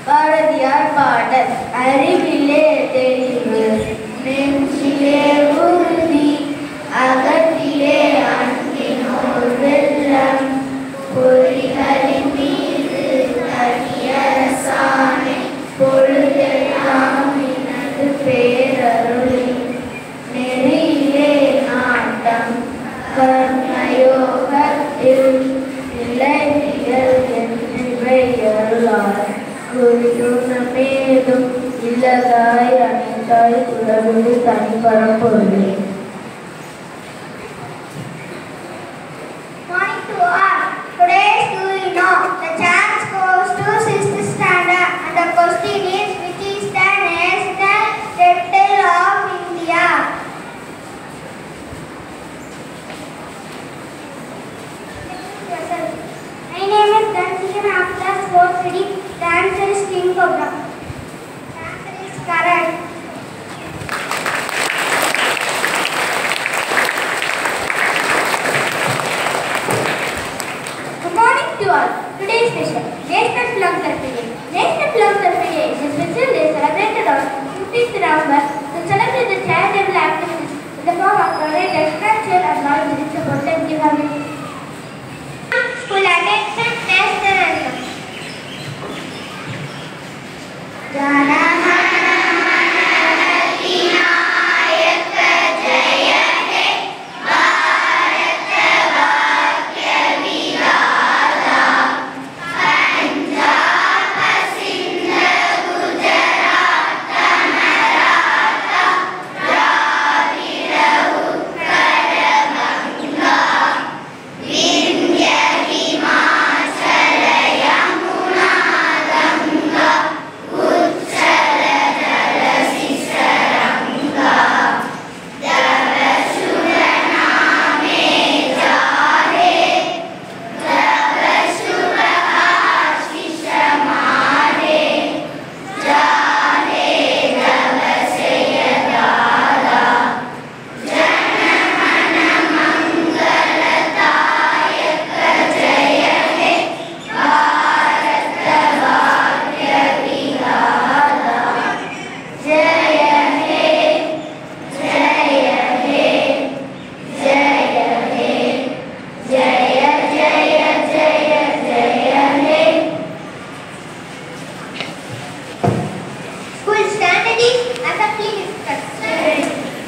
பாரதியார் பாடல். அறிவிலே தெளிவு நெஞ்சிலே உறுதி அகத்திலே அன்பினோர் வெள்ளம் பொறிகளின் மீது தனியரசானை பொழுதெல்லாம் இனது பேரருளி நெறியிலே நாட்டம் கர்மயோகத்தில் இளைஞர்கள் என்றிவையருளார் குறியுணமேதும் இல்லதாய் அனைத்தாய் உலகு தனிப்பரப்பொருளே. Morning to all. Today's do you know? The chance goes to 6th standard and the question is which is the national capital of India? My name is Danshan after sports reading. The answer is King Cobra. The answer is correct. Good morning to all. Today's special National Philanthropy Day. National Philanthropy Day is a special day celebrated on 15th November to celebrate the charitable activities in the form of donated culture and knowledge to support the government. School attention, national anthem. School standard is as a